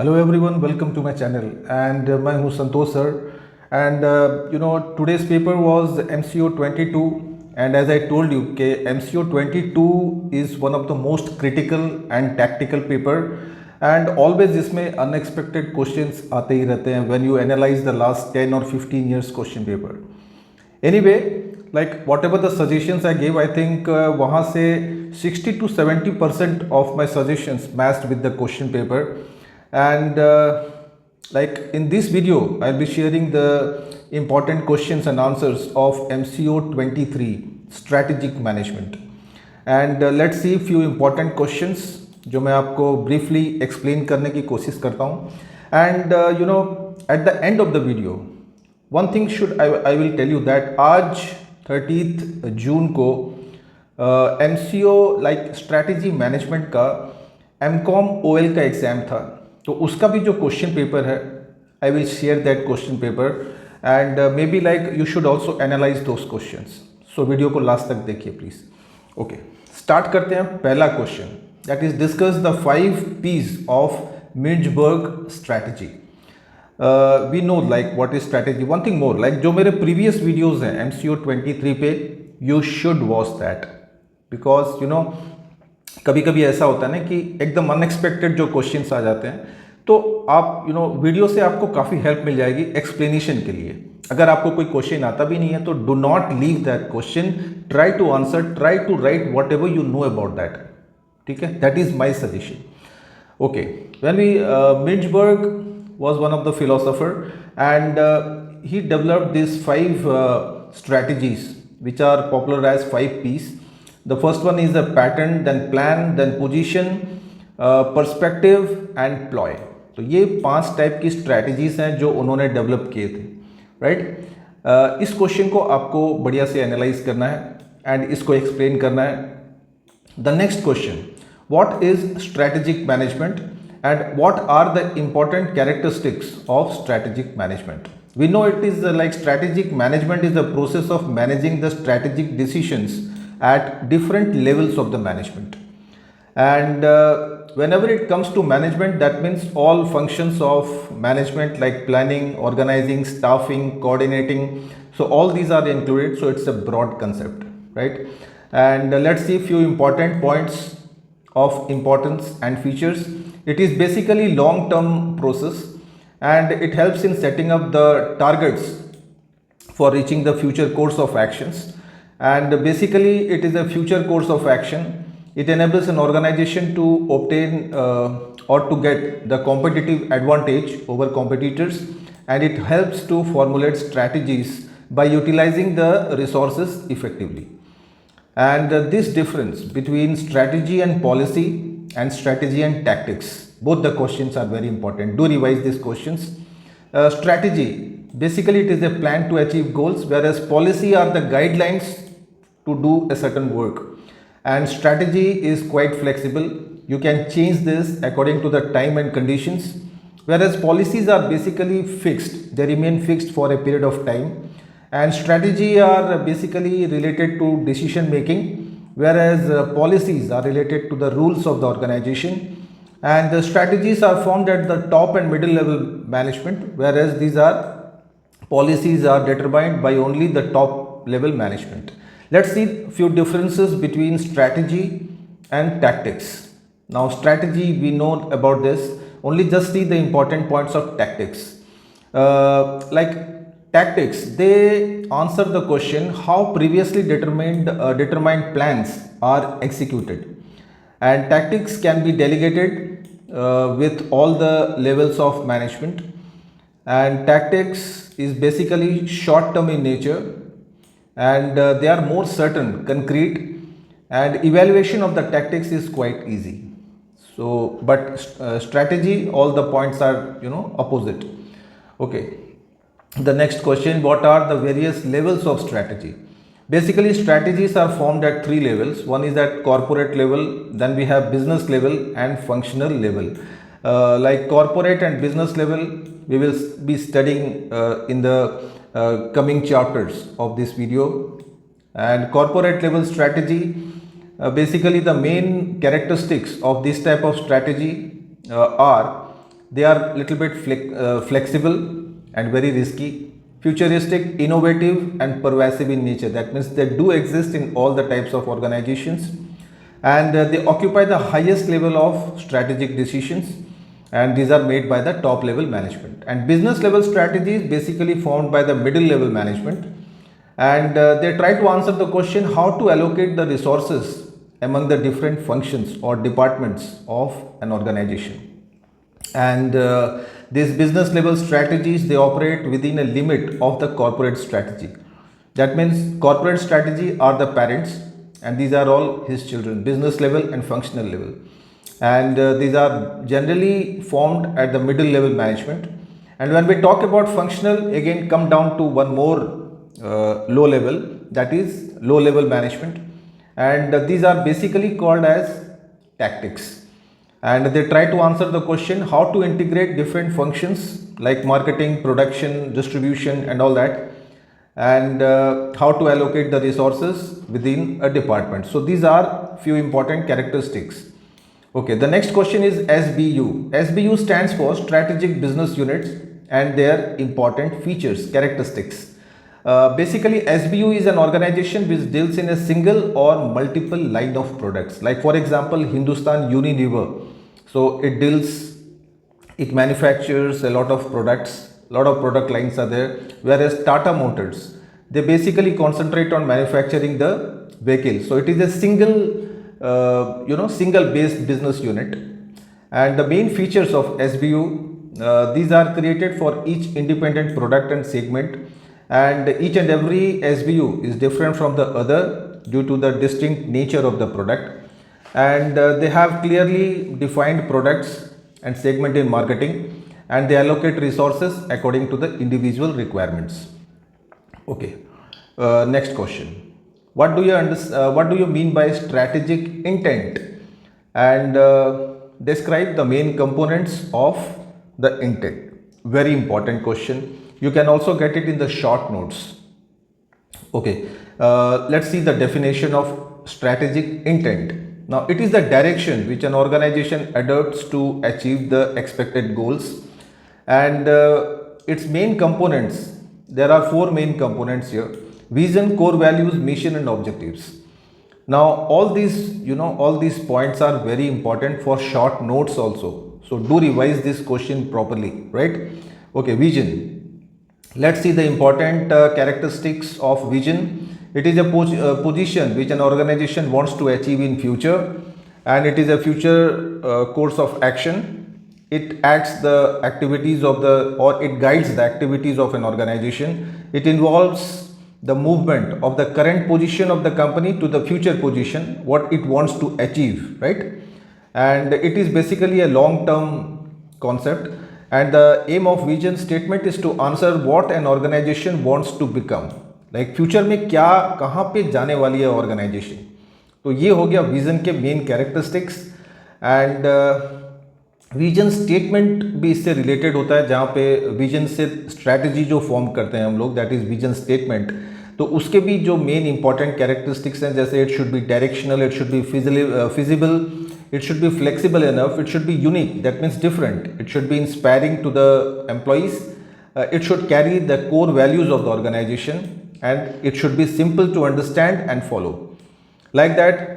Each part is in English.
Hello everyone, welcome to my channel and मैं हूँ संतोष sir and today's paper was MCO 22 and as I told you कि MCO 22 is one of the most critical and tactical paper and always इसमें unexpected questions आते ही रहते हैं when you analyze the last 10 or 15 years question paper. Anyway, like whatever the suggestions I gave, I think वहाँ से 60 to 70% of my suggestions matched with the question paper. And like in this video I'll be sharing the important questions and answers of MCO 23 strategic management and let's see few important questions जो मैं आपको briefly explain करने की कोशिश करता हूँ and at the end of the video one thing I will tell you that आज 30th जून को MCO like strategy management का MCOM OL का एग्ज़ाम था तो उसका भी जो क्वेश्चन पेपर है I will share that question paper and maybe like you should also analyse those questions. So video को लास्ट तक देखिए प्लीज. ओके, स्टार्ट करते हैं. पहला question that is discuss the 5 P's of Mintzberg strategy. We know like what is strategy. One thing more, like जो मेरे previous videos हैं MCO 23 पे, you should watch that because कभी कभी ऐसा होता है ना कि एकदम अनएक्सपेक्टेड जो क्वेश्चंस आ जाते हैं तो आप वीडियो से आपको काफ़ी हेल्प मिल जाएगी एक्सप्लेनेशन के लिए. अगर आपको कोई क्वेश्चन आता भी नहीं है तो do not leave that question, try to answer, try to write whatever you know about that. ठीक है, that is my suggestion. Okay, when we Mintzberg was one of the philosopher and he developed these 5 strategies which are popular as 5 P's. The first one is the pattern, then plan, then position, perspective and ploy. तो ये 5 type की strategies हैं जो उन्होंने develop किए थे, right. इस question को आपको बढ़िया से एनालाइज करना है एंड इसको एक्सप्लेन करना है. The next question, what is strategic management and what are the important characteristics of strategic management. We know it is like strategic management is the process of managing the strategic decisions at different levels of the management. And whenever it comes to management, that means all functions of management like planning, organizing, staffing, coordinating. So all these are included. So it's a broad concept, right? And let's see few important points of importance and features. It is basically long-term process and it helps in setting up the targets for reaching the future course of actions. And basically it is a future course of action. It enables an organization to obtain or to get the competitive advantage over competitors, and it helps to formulate strategies by utilizing the resources effectively. And this difference between strategy and policy and strategy and tactics, both the questions are very important. Do revise these questions. Strategy, basically it is a plan to achieve goals, whereas policy are the guidelines to do a certain work. And strategy is quite flexible. You can change this according to the time and conditions, whereas policies are basically fixed. They remain fixed for a period of time. And strategy are basically related to decision making, whereas policies are related to the rules of the organization. And the strategies are formed at the top and middle level management, whereas these are policies are determined by only the top level management. Let's see few differences between strategy and tactics. Now strategy, we know about this, only just see the important points of tactics. Like tactics, they answer the question how previously determined plans are executed. And tactics can be delegated with all the levels of management. And tactics is basically short term in nature and they are more certain, concrete, and evaluation of the tactics is quite easy. So but strategy, all the points are opposite. Okay, the next question, what are the various levels of strategy? Basically strategies are formed at 3 levels. One is at corporate level, then we have business level and functional level. Like corporate and business level we will be studying in the coming chapters of this video. And corporate level strategy, basically the main characteristics of this type of strategy are They are little bit flexible and very risky, futuristic, innovative and pervasive in nature. That means they do exist in all the types of organizations, and they occupy the highest level of strategic decisions, and these are made by the top level management. And business level strategy is basically formed by the middle level management, and they try to answer the question how to allocate the resources among the different functions or departments of an organization. And these business level strategies, they operate within a limit of the corporate strategy. That means corporate strategy are the parents, and these are all his children, business level and functional level. And these are generally formed at the middle level management. And when we talk about functional, again come down to one more low level, that is low level management. And these are basically called as tactics. And they try to answer the question how to integrate different functions like marketing, production, distribution and all that, and how to allocate the resources within a department. So these are few important characteristics. Okay, the next question is SBU. SBU stands for Strategic Business Units and their important features, characteristics. Basically, SBU is an organization which deals in a single or multiple line of products. Like for example, Hindustan Unilever. So it manufactures a lot of products, a lot of product lines are there. Whereas Tata Motors, they basically concentrate on manufacturing the vehicle. So it is a single based business unit. And the main features of SBU, these are created for each independent product and segment, and each and every SBU is different from the other due to the distinct nature of the product, and they have clearly defined products and segment in marketing, and they allocate resources according to the individual requirements. Okay, next question. What do you mean by strategic intent? And describe the main components of the intent. Very important question. You can also get it in the short notes. Okay, let's see the definition of strategic intent. Now, it is the direction which an organization adopts to achieve the expected goals, and its main components. There are four main components here: vision, core values, mission and objectives. Now all these points are very important for short notes also, so do revise this question properly, right? Okay, vision. Let's see the important characteristics of vision. It is a position which an organization wants to achieve in future, and it is a future course of action. It acts the activities of it guides the activities of an organization. It involves the movement of the current position of the company to the future position, what it wants to achieve, right? And it is basically a long-term concept, and the aim of vision statement is to answer what an organization wants to become. Like future में क्या कहाँ पे जाने वाली है organization. तो ये हो गया vision के main characteristics, and vision statement भी इससे रिलेटेड होता है, जहाँ पे विजन से स्ट्रैटेजी जो फॉर्म करते हैं हम लोग, दैट इज विजन स्टेटमेंट. तो उसके भी जो मेन इंपॉर्टेंट कैरेक्टरिस्टिक्स हैं, जैसे it should be directional, it should be feasible, it should be flexible enough, it should be unique, that means different, it should be inspiring to the employees, it should carry the core values of the organisation, and it should be simple to understand and follow. Like that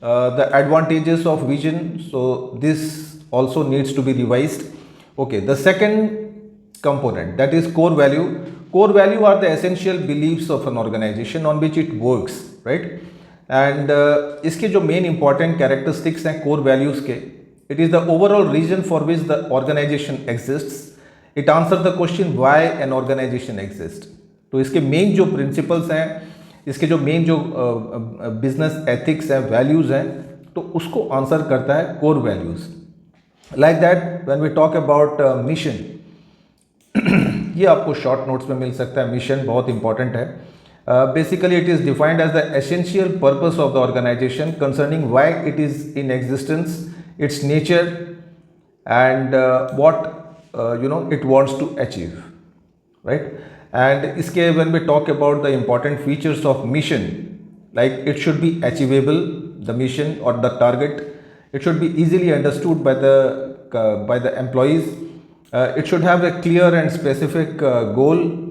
the advantages of vision, so this also needs to be revised. Okay, the second component, that is core value. Core value are the essential beliefs of an organization on which it works, right? And इसके जो main important characteristics हैं core values के, it is the overall reason for which the organization exists. It answers the question why an organization exists. तो इसके main जो principles हैं, इसके जो main जो business ethics हैं, values हैं, तो उसको answer करता है core values. Like that, when we talk about mission, ये आपको short notes में मिल सकता है. mission बहुत important है. Basically, it is defined as the essential purpose of the organization concerning why it is in existence, its nature, and what it wants to achieve, right? And इसके when we talk about the important features of mission, like it should be achievable, the mission or the target. It should be easily understood by the employees. It should have a clear and specific goal.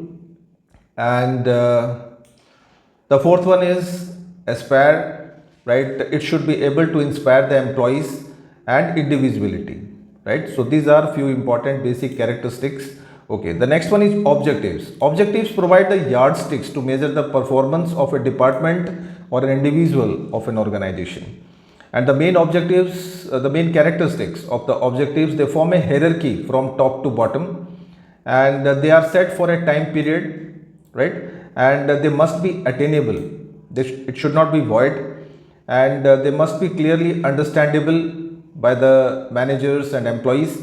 And the fourth one is aspire, right? It should be able to inspire the employees and individuality, right? So these are few important basic characteristics. Okay, the next one is objectives. Objectives provide the yardsticks to measure the performance of a department or an individual of an organization. And the main objectives, the main characteristics of the objectives, they form a hierarchy from top to bottom, and they are set for a time period, right? And they must be attainable. It should not be void, and they must be clearly understandable by the managers and employees.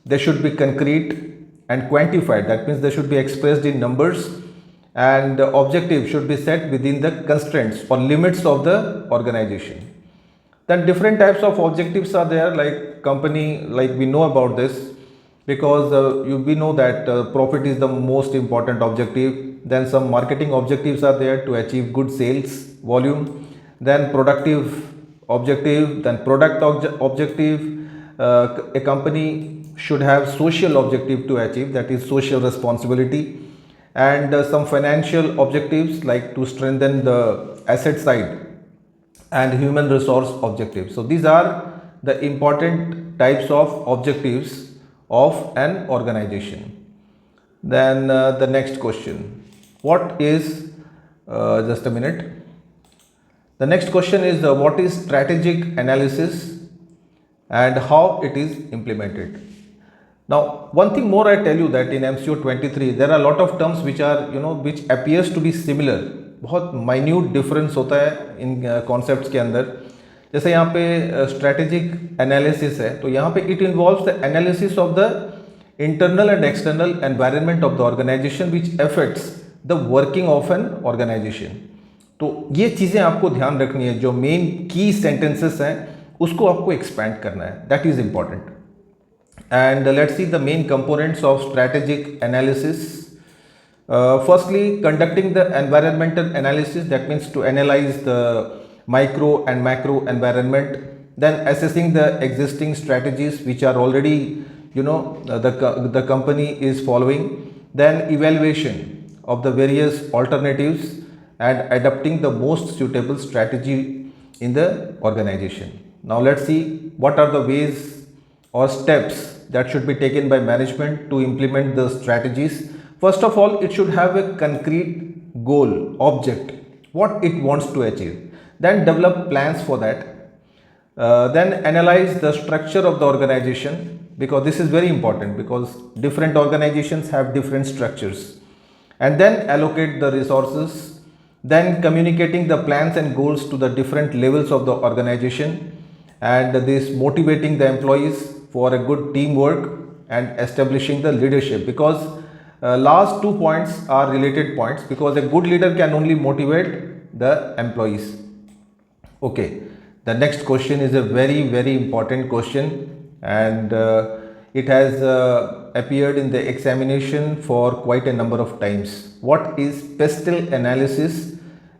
They should be concrete and quantified. That means they should be expressed in numbers, and the objective should be set within the constraints or limits of the organization. Then different types of objectives are there, like company, like we know about this because we know that profit is the most important objective. Then some marketing objectives are there to achieve good sales volume. Then productive objective, then product objective. A company should have social objective to achieve, that is social responsibility. And some financial objectives like to strengthen the asset side and human resource objectives. So these are the important types of objectives of an organization. Then the next question, what is just a minute. The next question is what is strategic analysis and how it is implemented. Now one thing more I tell you that in MCO 23 there are a lot of terms which are which appears to be similar. बहुत minute difference होता है इन concepts के अंदर. जैसे यहाँ पे strategic analysis है, तो यहाँ पे it involves the analysis of the internal and external environment of the organisation which affects the working of an organisation. तो ये चीज़ें आपको ध्यान रखनी है, जो मेन की सेंटेंसेस हैं उसको आपको एक्सपैंड करना है, that is important. And let's see the main components of strategic analysis. Firstly, conducting the environmental analysis, that means to analyze the micro and macro environment. Then assessing the existing strategies which are already the company is following. Then evaluation of the various alternatives and adopting the most suitable strategy in the organization. Now let's see what are the ways or steps that should be taken by management to implement the strategies. First of all, it should have a concrete goal, object, what it wants to achieve. Then develop plans for that. Then analyze the structure of the organization, because this is very important, because different organizations have different structures. And then allocate the resources. Then communicating the plans and goals to the different levels of the organization, and this motivating the employees for a good teamwork and establishing the leadership, because last 2 points are related points, because a good leader can only motivate the employees. Okay, the next question is a very important question, and it has appeared in the examination for quite a number of times. What is pestle analysis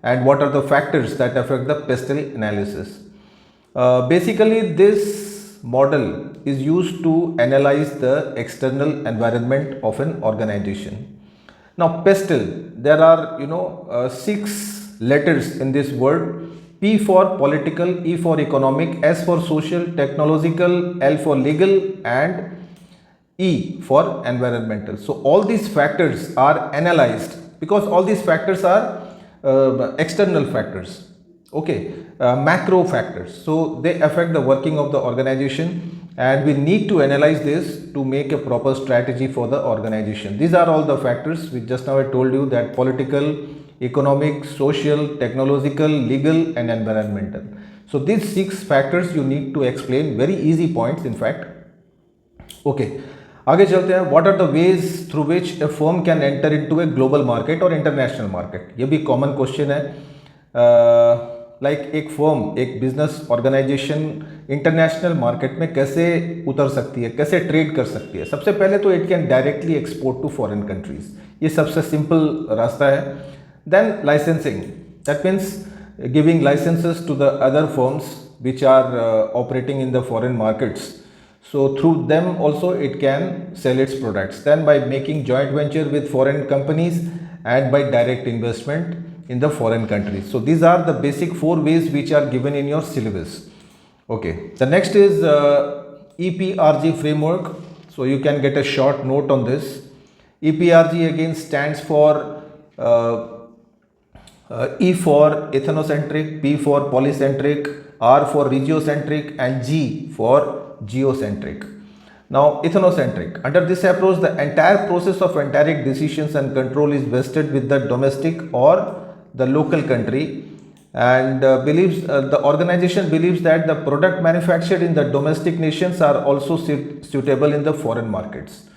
and what are the factors that affect the pestle analysis? Basically this model is used to analyze the external environment of an organization. Now pestle, there are 6 letters in this word. P for political, E for economic, S for social, technological, L for legal, and E for environmental. So all these factors are analyzed, because all these factors are external factors. Okay, macro factors, so they affect the working of the organization, and we need to analyze this to make a proper strategy for the organization. These are all the factors which just now I told you, that political, economic, social, technological, legal, and environmental. So these 6 factors you need to explain, very easy points in fact. Okay, आगे चलते हैं. What are the ways through which a firm can enter into a global market or international market? ये भी common question है. एक firm, एक business organisation international market में कैसे उतर सकती है, कैसे ट्रेड कर सकती है? सबसे पहले तो it can directly export to foreign countries, ये सबसे सिंपल रास्ता है. Then licensing, that means giving licences to the other firms which are operating in the foreign markets. So through them also it can sell its products. Then by making joint venture with foreign companies and by direct investment in the foreign countries. So these are the basic four ways which are given in your syllabus. Okay. The next is EPRG framework. So you can get a short note on this. EPRG again stands for E for ethnocentric, P for polycentric, R for regiocentric, and G for geocentric. Now, ethnocentric. Under this approach, the entire process of indirect decisions and control is vested with the domestic or the local country, and the organization believes that the product manufactured in the domestic nations are also suitable in the foreign markets.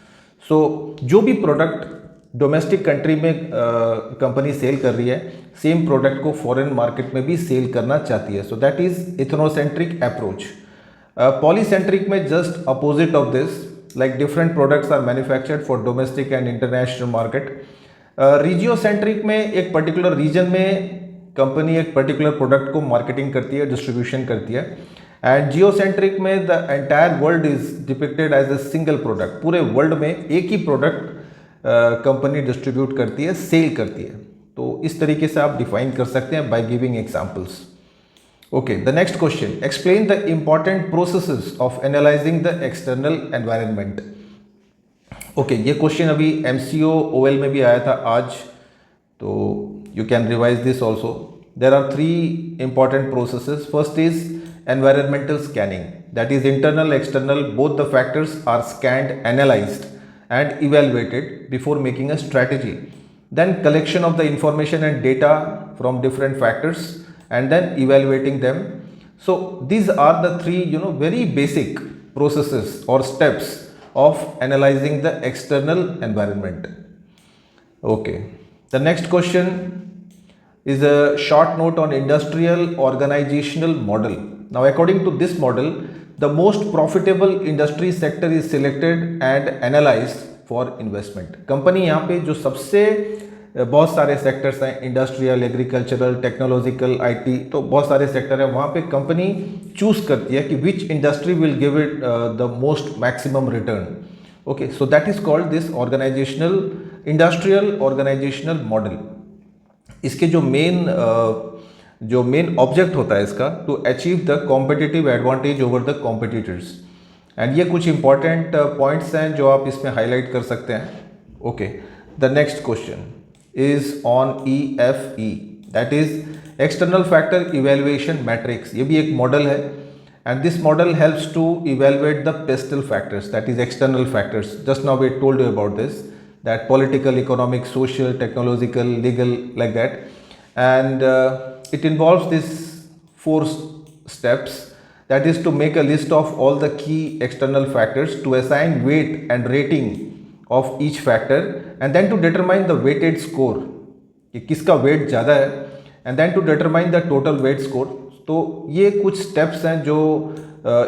So, जो भी product domestic country में company sell कर रही है, same product को foreign market में भी sell करना चाहती है. So that is ethnocentric approach. Polycentric में just opposite of this, like different products are manufactured for domestic and international market. Regiocentric में एक पर्टिकुलर रीजन में कंपनी एक पर्टिकुलर प्रोडक्ट को मार्केटिंग करती है, डिस्ट्रीब्यूशन करती है. एंड जियोसेंट्रिक में the entire world is depicted as a single product. पूरे वर्ल्ड में एक ही प्रोडक्ट कंपनी डिस्ट्रीब्यूट करती है, सेल करती है. तो इस तरीके से आप डिफाइन कर सकते हैं by giving examples. Okay, the next question, explain the important processes of analysing the external environment. Okay, ये क्वेश्चन अभी MCO OL में भी आया था आज, तो you can revise this also. There are three important processes. First is environmental scanning, that is internal, external, both the factors are scanned, analyzed and evaluated before making a strategy. Then collection of the information and data from different factors and then evaluating them. So these are the three, very basic processes or steps of analyzing the external environment. Okay. The next question is a short note on industrial organizational model. Now, according to this model, the most profitable industry sector is selected and analyzed for investment. Company यहाँ पे जो सबसे बहुत सारे sectors हैं, industrial, agricultural, technological, IT, तो बहुत सारे सेक्टर हैं, वहाँ पे कंपनी चूज करती है कि which industry will give it the most maximum return. Okay, so that is called this organisational industrial organisational model. इसके जो मेन ऑब्जेक्ट होता है इसका, to achieve the competitive advantage over the competitors. And ये कुछ इंपॉर्टेंट पॉइंट्स हैं जो आप इसमें हाईलाइट कर सकते हैं. Okay, the next question is on EFE, that is external factor evaluation matrix. ये भी एक मॉडल है and this model helps to evaluate the pestle factors, that is external factors. Just now we told you about this, that political, economic, social, technological, legal, like that. And it involves these 4 steps, that is to make a list of all the key external factors, to assign weight and rating of each factor, and then to determine the weighted score कि किसका weight ज़्यादा है, and then to determine the total weight score. तो ये कुछ steps हैं जो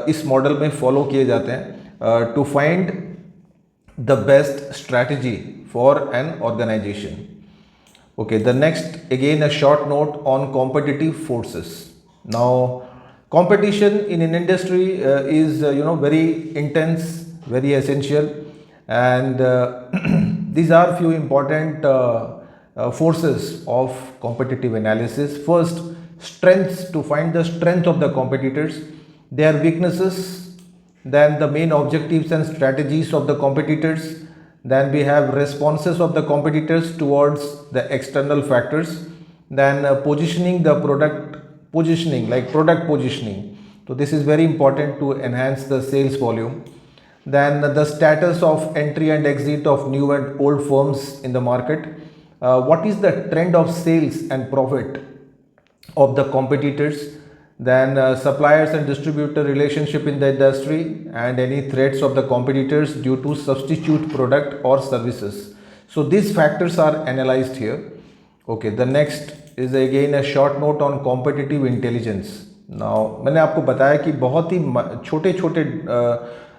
इस मॉडल में फॉलो किए जाते हैं to find the best strategy for an organisation. Okay, the next again a short note on competitive forces. Now competition in an industry is very intense, very essential, and these are few important forces of competitive analysis. First, strengths, to find the strength of the competitors, their weaknesses, then the main objectives and strategies of the competitors, then we have responses of the competitors towards the external factors, then positioning the product, positioning like product positioning, so this is very important to enhance the sales volume. Then the status of entry and exit of new and old firms in the market, what is the trend of sales and profit of the competitors, then suppliers and distributor relationship in the industry, and any threats of the competitors due to substitute product or services. So these factors are analyzed here. Okay, the next is again a short note on competitive intelligence. Now मैंने आपको बताया कि बहुत ही छोटे छोटे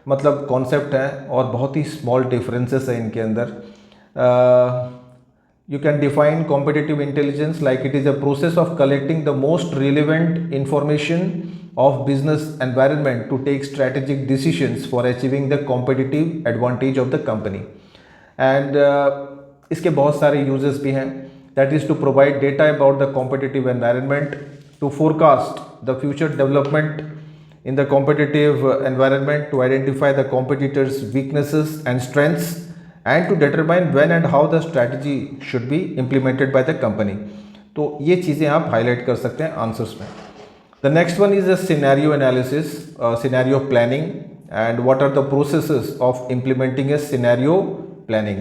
मतलब concept हैं और बहुत ही स्मॉल डिफरेंसेस हैं इनके अंदर. You can define competitive intelligence like it is a process of collecting the most relevant information of business environment to take strategic decisions for achieving the competitive advantage of the company. And इसके बहुत सारे uses भी हैं. That is to provide data about the competitive environment, to forecast the future development in the competitive environment, to identify the competitors' weaknesses and strengths, and to determine when and how the strategy should be implemented by the company. तो ये चीज़ें आप highlight कर सकते हैं answers में. The next one is a scenario analysis, scenario planning, and what are the processes of implementing a scenario planning.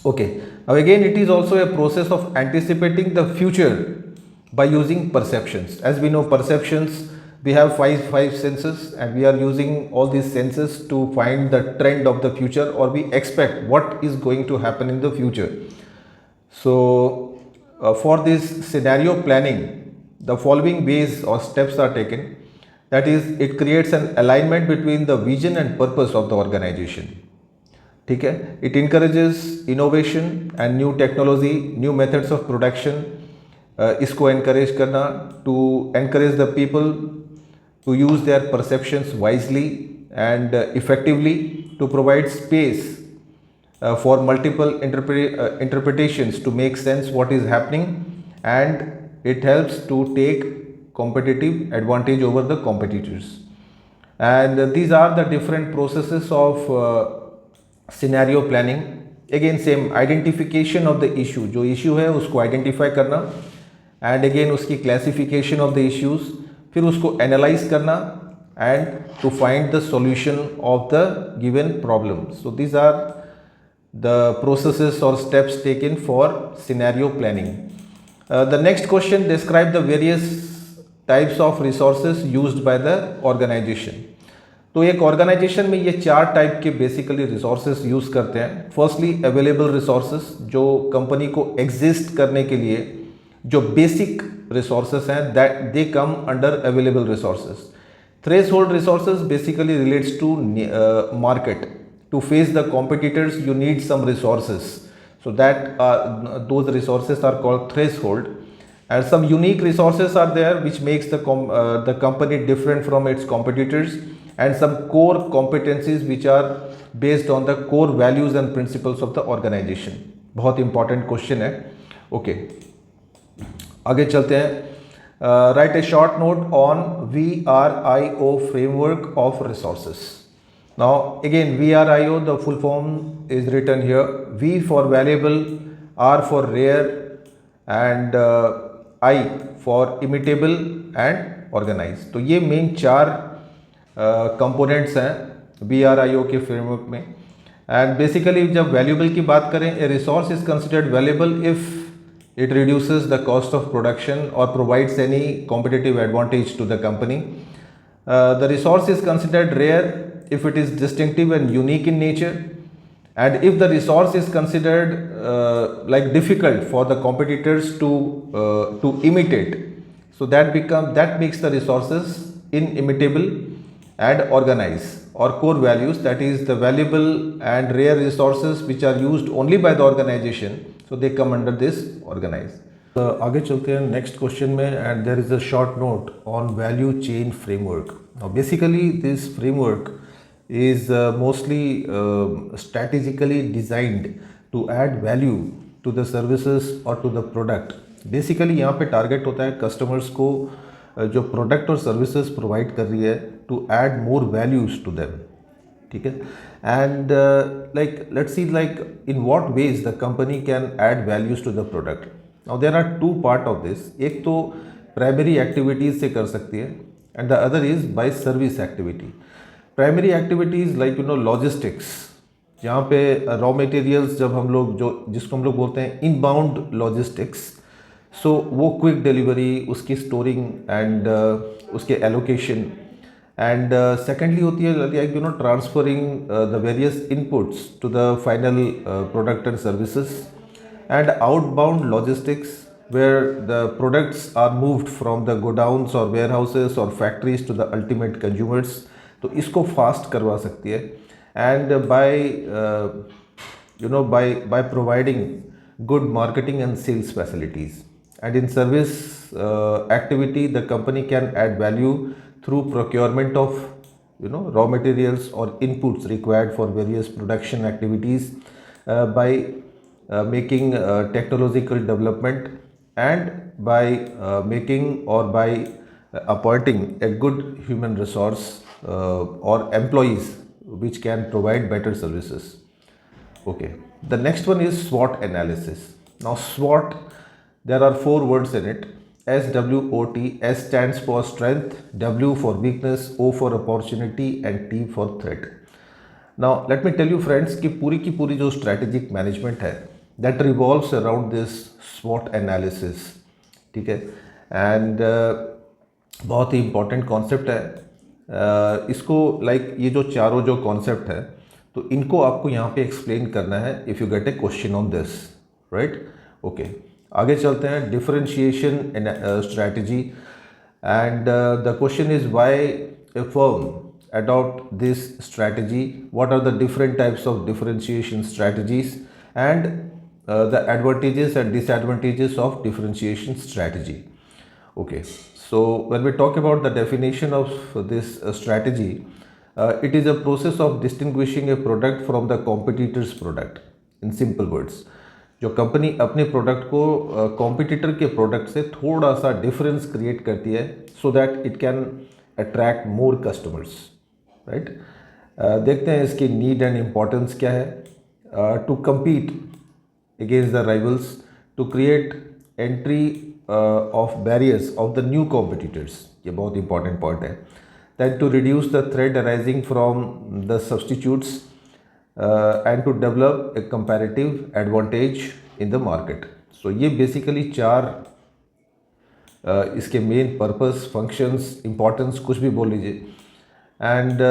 Okay, now again it is also a process of anticipating the future by using perceptions. As we know, perceptions, we have five senses, and we are using all these senses to find the trend of the future, or we expect what is going to happen in the future. So for this scenario planning, the following ways or steps are taken. That is, it creates an alignment between the vision and purpose of the organization. ठीक है, it encourages innovation and new technology, new methods of production. इसको encourage करना, to encourage the people to use their perceptions wisely and effectively, to provide space for multiple interpretations to make sense what is happening, and it helps to take competitive advantage over the competitors. And these are the different processes of scenario planning. Again same, identification of the issue, जो issue है उसको identify करना, and again उसकी classification of the issues, फिर उसको analyze करना, and to find the solution of the given problem. So these are the processes or steps taken for scenario planning. The next question, describe the various types of resources used by the organization. तो एक organisation में ये 4 type के basically resources use करते हैं. Firstly available resources, जो company को exist करने के लिए जो बेसिक रिसोर्सेज हैं, that they come under available resources. Threshold resources basically relates to market. To face the competitors you need some resources, so that those resources are called threshold. And some unique resources are there which makes the company different from its competitors, and some core competencies which are based on the core values and principles of the organization. बहुत important question है. Okay, आगे चलते हैं. Write a short note on VRIO framework of resources. Now again, VRIO, the full form is written here. V for valuable, R for rare, and I for imitable and organized. तो ये main 4 components हैं VRIO के framework में. And basically जब valuable की बात करें, ए resource is considered valuable if it reduces the cost of production or provides any competitive advantage to the company. The resource is considered rare if it is distinctive and unique in nature, and if the resource is considered like difficult for the competitors to imitate, so that makes the resources inimitable and organized. Or core values, that is the valuable and rare resources which are used only by the organization, so they come under this organized. आगे चलते हैं next question में, and there is a short note on value chain framework. Now basically this framework is mostly strategically designed to add value to the services or to the product. Basically यहाँ पे target होता है customers को जो product और services provide कर रही है to add more values to them. ठीक है, and like let's see like in what ways the company can add values to the product. Now there are 2 part of this. एक तो primary activities से कर सकती है, and the other is by service activity. Primary activities like logistics, जहाँ पे raw materials जब हम लोग जिसको हम लोग बोलते हैं इनबाउंड लॉजिस्टिक्स, सो वो क्विक डिलीवरी, उसकी स्टोरिंग एंड उसके एलोकेशन, एंड सेकेंडली होती है like transferring the various inputs to the final product and services, and outbound logistics where the products are moved from the godowns or warehouses or factories to the ultimate consumers. तो इसको fast करवा सकती है, and by providing good marketing and sales facilities. And in service activity the company can add value through procurement of raw materials or inputs required for various production activities, by making technological development, and by making or by appointing a good human resource or employees which can provide better services. Okay, the next one is SWOT analysis. Now, SWOT, there are four words in it. SWOT. S stands for strength, W for weakness, O for opportunity, and T for threat. Now, let me tell you, friends, कि पूरी की पूरी जो strategic management है, that revolves around this SWOT analysis. ठीक है, and बहुत ही important concept है. इसको ये जो चारों जो concept है, तो इनको आपको यहाँ पे एक्सप्लेन करना है if you get A question on this, right. Okay, आगे चलते हैं. Differentiation strategy, and the question is why A firm adopt this strategy, what are the different types of differentiation strategies, and the advantages and disadvantages of differentiation strategy. Okay, so when we talk about the definition of this strategy, it is a process of distinguishing a product from the competitor's product. In simple words, जो company अपने product को competitor के product से थोड़ा सा difference create करती है so that it can attract more customers, right. देखते हैं इसकी नीड एंड इम्पॉर्टेंस क्या है. To compete against the rivals, to create entry of barriers of the new competitors, ये बहुत इंपॉर्टेंट पॉइंट है. Then to reduce the threat arising from the substitutes, and to develop a comparative advantage in the market. So ये basically चार इसके main purpose, functions, importance, कुछ भी बोल लीजिए. एंड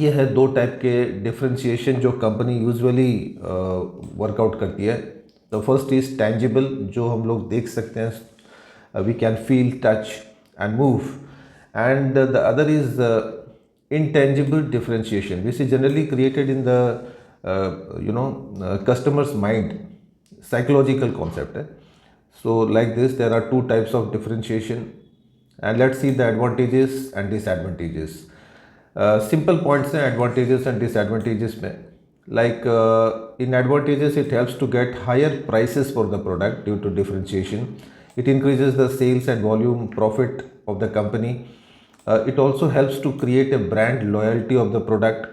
ये है दो टाइप के डिफरेंशिएशन जो कंपनी यूजुअली वर्कआउट करती है. द फर्स्ट इज़ टेंजिबल, जो हम लोग देख सकते हैं, we can feel, touch and move. And the other is intangible differentiation, which is generally created in the customer's mind, psychological concept. So like this, there are two types of differentiation, and let's see the advantages and disadvantages. Simple points हैं advantages and disadvantages में. Like in advantages, it helps to get higher prices for the product due to differentiation. It increases the sales and volume profit of the company. It also helps to create a brand loyalty of the product,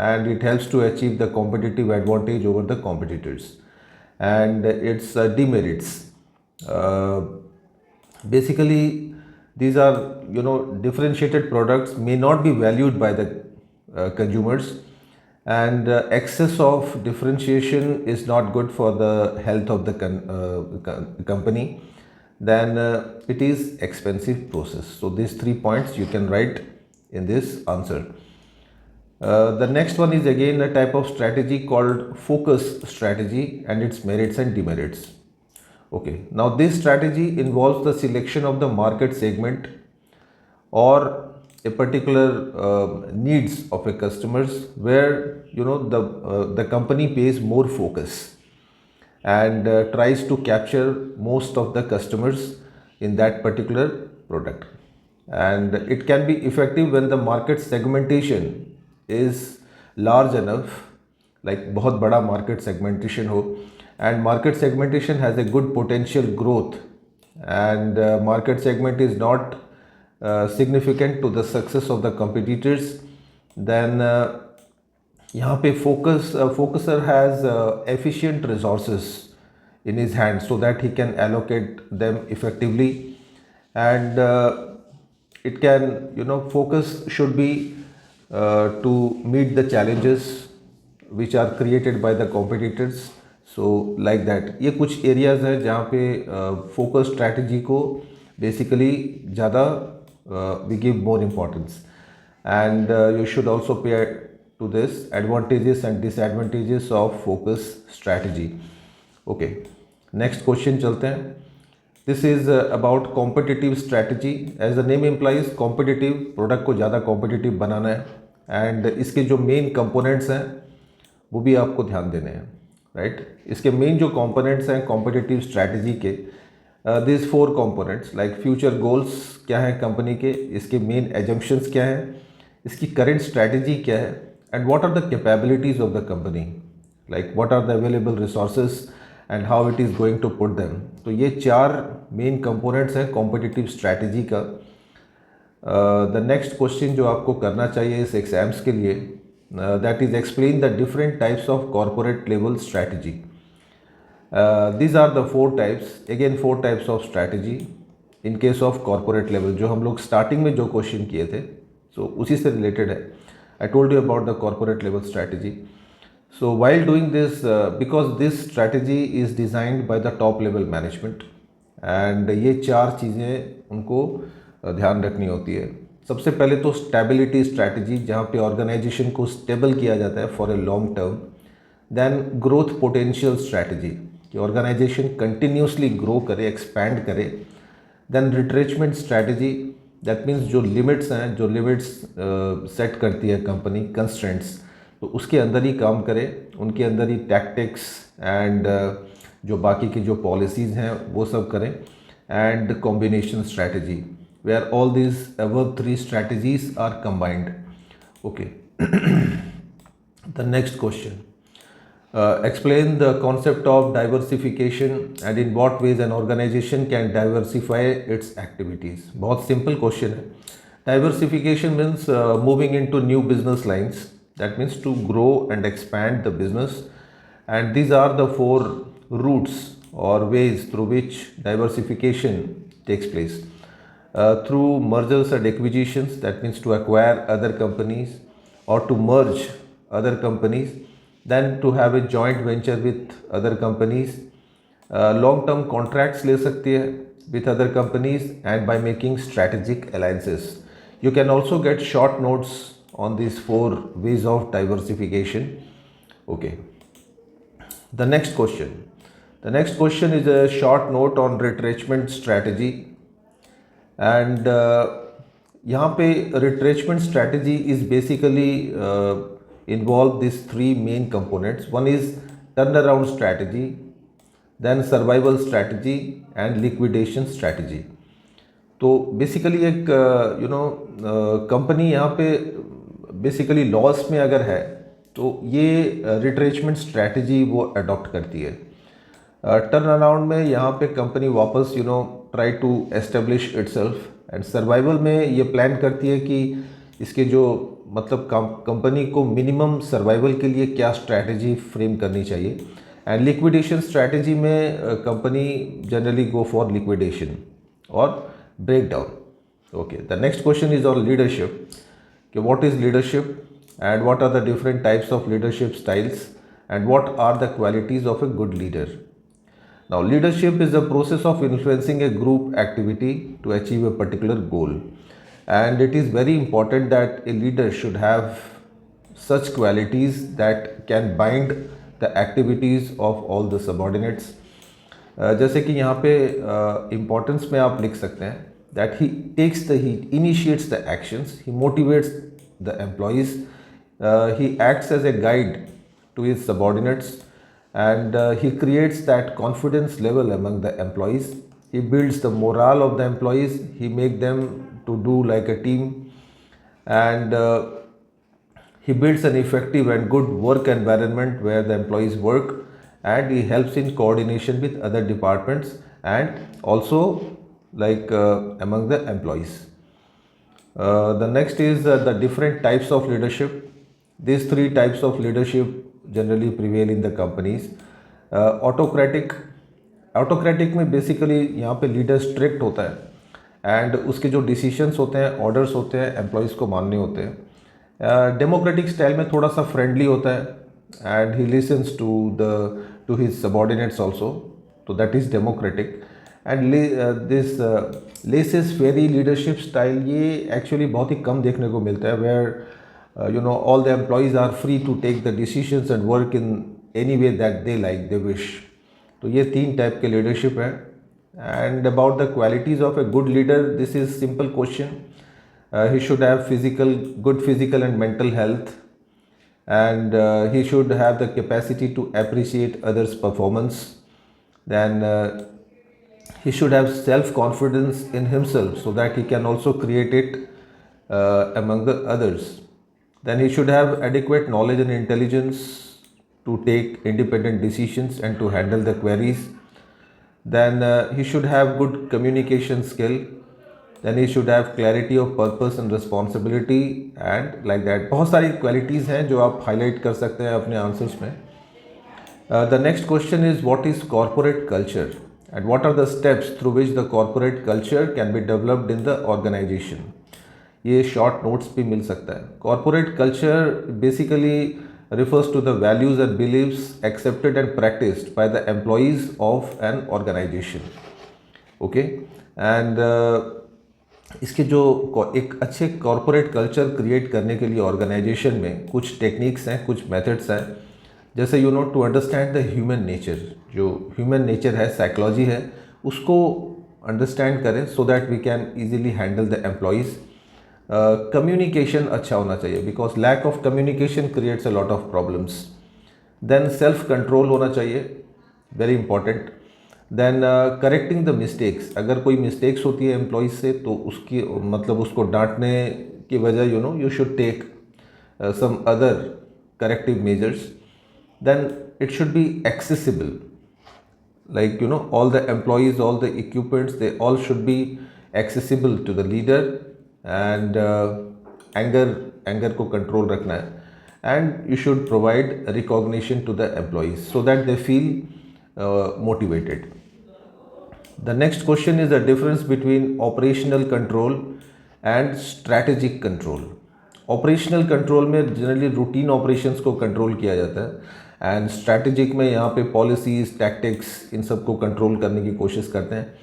and it helps to achieve the competitive advantage over the competitors. And its demerits, basically these are differentiated products may not be valued by the consumers, and excess of differentiation is not good for the health of the company. Then it is expensive process. So these 3 points you can write in this answer. The next one is again a type of strategy called focus strategy, and its merits and demerits. Okay, now this strategy involves the selection of the market segment or a particular needs of a customers where the company pays more focus and tries to capture most of the customers in that particular product. And it can be effective when the market segmentation is large enough, like बहुत बड़ा market segmentation हो, and market segmentation has a good potential growth, and market segment is not significant to the success of the competitors. Then यहाँ पे focuser has efficient resources in his hand so that he can allocate them effectively, and it can focus should be to meet the challenges which are created by the competitors. So like that, ये कुछ areas हैं जहाँ पे focus strategy को basically ज़्यादा we give more importance, and you should also pay to this advantages and disadvantages of focus strategy. Okay, next question चलते हैं. This is about competitive strategy. As the name implies, competitive product को ज़्यादा competitive बनाना है, and इसके जो main components हैं वो भी आपको ध्यान देने हैं, right? इसके main जो components हैं competitive strategy के, this four components like future goals क्या है कंपनी के, इसके मेन एजम्पशंस क्या है, इसकी करंट स्ट्रैटेजी क्या है, and what are the capabilities of the company, like what are the available resources and how it is going to put them. तो ये चार मेन कंपोनेंट्स हैं कॉम्पिटिटिव स्ट्रैटेजी का। द नेक्स्ट क्वेश्चन जो आपको करना चाहिए इस एग्जाम्स के लिए, that is explain the different types of corporate level strategy. These are the four types, again four types of strategy in case of corporate level, जो हम लोग स्टार्टिंग में जो क्वेश्चन किए थे सो उसी से रिलेटेड है। I told you about the corporate level strategy. So while doing this, because this strategy is designed by the top level management, and ये चार चीज़ें उनको ध्यान रखनी होती है. सबसे पहले तो स्टेबिलिटी स्ट्रैटेजी, जहाँ पे ऑर्गेनाइजेशन को स्टेबल किया जाता है for a long term. Then growth potential strategy, कि ऑर्गेनाइजेशन कंटिन्यूसली ग्रो करे, एक्सपैंड करे. Then retrenchment strategy, that means जो लिमिट्स हैं, जो लिमिट्स सेट करती है कंपनी, कंस्ट्रेंट्स, तो उसके अंदर ही काम करे, उनके अंदर ही टैक्टिक्स एंड जो बाकी की जो पॉलिसीज़ हैं वो सब करें. And combination strategy, where all this above three strategies are combined. Okay, the next question, explain the concept of diversification and in what ways an organisation can diversify its activities. बहुत simple question है. Diversification means moving into new business lines. That means to grow and expand the business, and these are the four routes or ways through which diversification takes place. Through mergers and acquisitions, that means to acquire other companies or to merge other companies, then to have a joint venture with other companies. Long term contracts ले सकती है with other companies, and by making strategic alliances. You can also get short notes on these four ways of diversification. Okay, the next question, is a short note on retrenchment strategy. And यहाँ पे retrenchment strategy is basically involve these three main components. One is turnaround strategy, then survival strategy and liquidation strategy. तो basically एक company यहाँ पे basically loss में अगर है तो ये रिट्रेचमेंट स्ट्रैटेजी वो अडॉप्ट करती है. टर्न अराउंड में यहाँ पे कंपनी वापस try to establish itself, and survival में ये प्लान करती है कि इसके जो मतलब कंपनी को मिनिमम सर्वाइवल के लिए क्या स्ट्रैटेजी फ्रेम करनी चाहिए. एंड लिक्विडेशन स्ट्रैटेजी में company generally go for liquidation और breakdown. Okay, the next question is on leadership. Okay, what is leadership and what are the different types of leadership styles and what are the qualities of a good leader? Now, leadership is the process of influencing a group activity to achieve a particular goal, and it is very important that a leader should have such qualities that can bind the activities of all the subordinates. जैसे कि यहाँ पे importance में आप लिख सकते हैं that he initiates the actions, he motivates the employees, he acts as a guide to his subordinates, and he creates that confidence level among the employees. He builds the morale of the employees, he makes them to do like a team, and he builds an effective and good work environment where the employees work, and he helps in coordination with other departments and also like among the employees. The next is the different types of leadership. These three types of leadership generally prevail in the companies. Autocratic में basically यहाँ पे leader strict होता है, and उसके जो decisions होते हैं, orders होते हैं, employees को मानने होते हैं. Democratic style में थोड़ा सा friendly होता है, and he listens to his subordinates also, so that is democratic. And this laissez-faire leadership style ये actually बहुत ही कम देखने को मिलता है, where all the employees are free to take the decisions and work in any way that they like, they wish. तो ये तीन type के leadership है. And about the qualities of a good leader, this is simple question. He should have good physical and mental health, and he should have the capacity to appreciate others' performance. Then He should have self confidence in himself so that he can also create it among the others. Then he should have adequate knowledge and intelligence to take independent decisions and to handle the queries. Then he should have good communication skill. Then he should have clarity of purpose and responsibility and like that. बहुत सारी qualities हैं जो आप highlight कर सकते हैं अपने answers में. The next question is, what is corporate culture and what are the steps through which the corporate culture can be developed in the organization. ये short notes भी मिल सकता है. Corporate culture basically refers to the values and beliefs accepted and practiced by the employees of an organization. Okay, and इसके जो एक अच्छे corporate culture create करने के लिए ऑर्गेनाइजेशन में कुछ टेक्निक्स हैं, कुछ मेथड्स हैं. जैसे to understand the human nature, जो ह्यूमन नेचर है, साइकोलॉजी है, उसको अंडरस्टैंड करें so that we can easily handle the employees. Communication अच्छा होना चाहिए because lack of communication creates a lot of problems. Then self control होना चाहिए, very important. Then correcting the mistakes, अगर कोई मिस्टेक्स होती है एम्प्लॉयज़ से तो उसकी मतलब उसको डांटने की वजह you should take some other corrective measures. Then it should be accessible, like all the employees, all the equipments, they all should be accessible to the leader. And anger को control रखना है. And you should provide recognition to the employees so that they feel motivated. The next question is the difference between operational control and strategic control. Operational control में generally routine operations को control किया जाता है and strategic में यहाँ पे policies, tactics, इन सब को कंट्रोल करने की कोशिश करते हैं.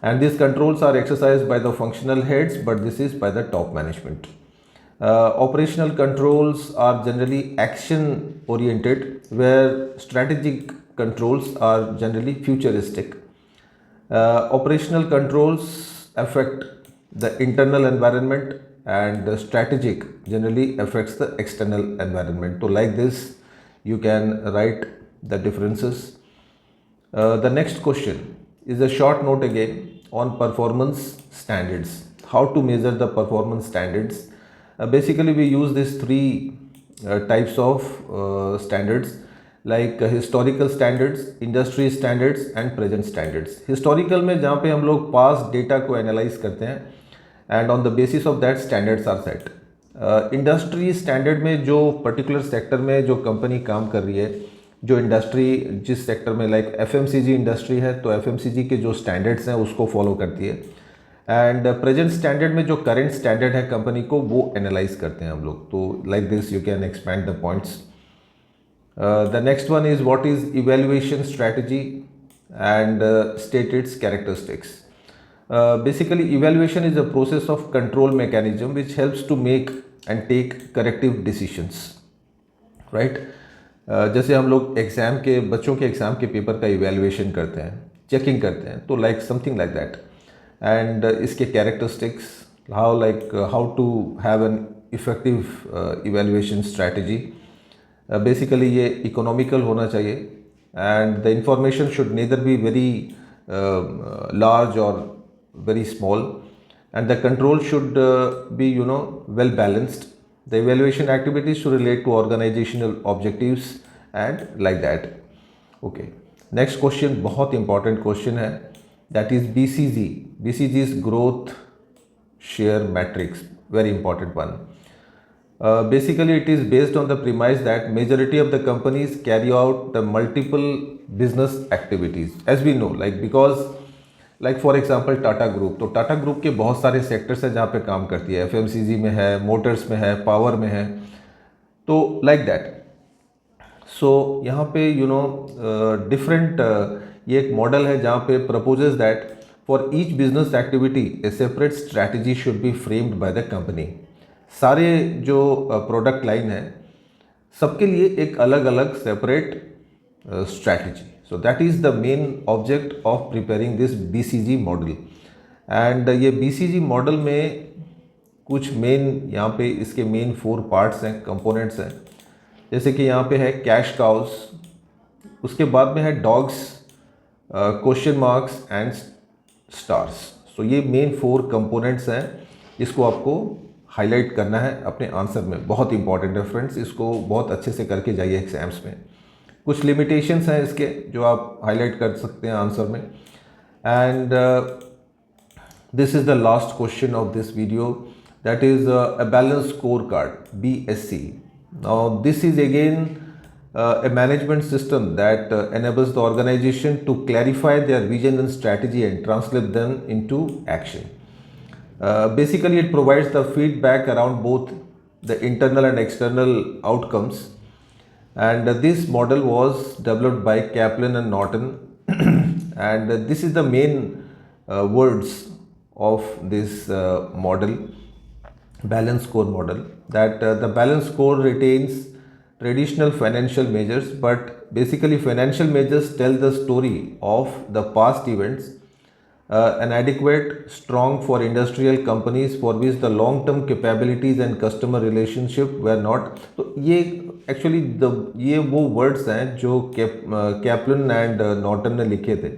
And this controls are exercise by the functional heads but this is by the top management. Operational controls are generally action oriented where strategic controls are generally futuristic. Operational controls affect the internal environment and the strategic generally affects the external environment. So like this you can write the differences. The next question is a short note again on performance standards. How to measure the performance standards? Basically we use these three types of standards like historical standards, industry standards and present standards. Historical में जहाँ पे हम लोग past data को analyze करते हैं and on the basis of that standards are set. Industry standard में जो पर्टिकुलर सेक्टर में जो कंपनी काम कर रही है, जो इंडस्ट्री जिस सेक्टर में लाइक एफएमसीजी इंडस्ट्री है तो एफएमसीजी के जो स्टैंडर्ड्स हैं उसको फॉलो करती है. एंड प्रेजेंट स्टैंडर्ड में जो करंट स्टैंडर्ड है कंपनी को वो एनालाइज करते हैं हम लोग. तो like this you can expand the points. The next one is what is evaluation strategy and state it's characteristics. Basically evaluation is a process of control mechanism which helps to make and take corrective decisions, right? जैसे हम लोग exam के बच्चों के exam के paper का evaluation करते हैं, चेकिंग करते हैं, तो like something like that. And इसके characteristics, how to have an effective evaluation strategy. Basically ये इकोनॉमिकल होना चाहिए and the information should neither be very large or very small, and the control should be well balanced. The evaluation activities should relate to organizational objectives and like that. Okay, next question बहुत important question है, that is BCG. BCG is growth share matrix, very important one. Basically it is based on the premise that majority of the companies carry out the multiple business activities, as we know, because for example Tata group. तो Tata group के बहुत सारे sectors हैं जहाँ पे काम करती है. एफएमसीजी में है, मोटर्स में है, पावर में है, तो लाइक दैट. सो यहाँ पे डिफरेंट ये एक मॉडल है जहाँ पे proposes that for each business activity A separate strategy should be framed by the company. सारे जो प्रोडक्ट लाइन है सबके लिए एक अलग अलग separate strategy. So that is the main object of preparing this BCG model. And ये BCG model में कुछ मेन यहाँ पे इसके मेन 4 पार्ट्स हैं, कंपोनेंट्स हैं. जैसे कि यहाँ पे है कैश काउस, उसके बाद में है dogs, question marks and stars. So ये मेन 4 कंपोनेंट्स हैं, इसको आपको हाईलाइट करना है अपने आंसर में। बहुत इंपॉर्टेंट है फ्रेंड्स, इसको बहुत अच्छे से करके जाइए एग्जाम्स में। कुछ लिमिटेशंस हैं इसके जो आप हाईलाइट कर सकते हैं आंसर में। And this is the last question of this video, that is a balanced scorecard, BSC. Now this is again a management system that enables the organization to clarify their vision and strategy and translate them into action. Basically it provides the feedback around both the internal and external outcomes, and this model was developed by Kaplan and Norton and this is the main words of this model, balance score model, that the balance score retains traditional financial measures, but basically financial measures tell the story of the past events, an adequate strong for industrial companies for which the long term capabilities and customer relationship were not. तो ये actually ये वो words हैं जो कैपलन and Norton ने लिखे थे।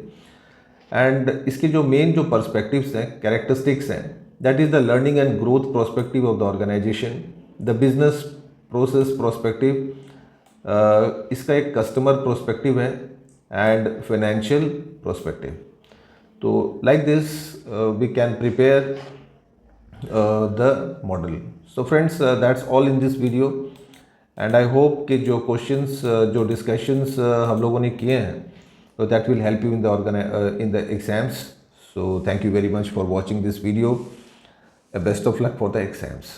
And इसके जो मेन जो पर्सपेक्टिव्स हैं, कैरेक्टरिस्टिक्स हैं, that is the learning and growth prospective of the organisation, the business process prospective, इसका एक कस्टमर प्रोस्पेक्टिव है एंड फाइनेंशियल प्रोस्पेक्टिव। तो like this we can prepare the model. So friends, that's all in this video and I hope कि जो questions जो discussions हम लोगों ने किए हैं, so that will help you in the exams. So thank you very much for watching this video. Best of luck for the exams.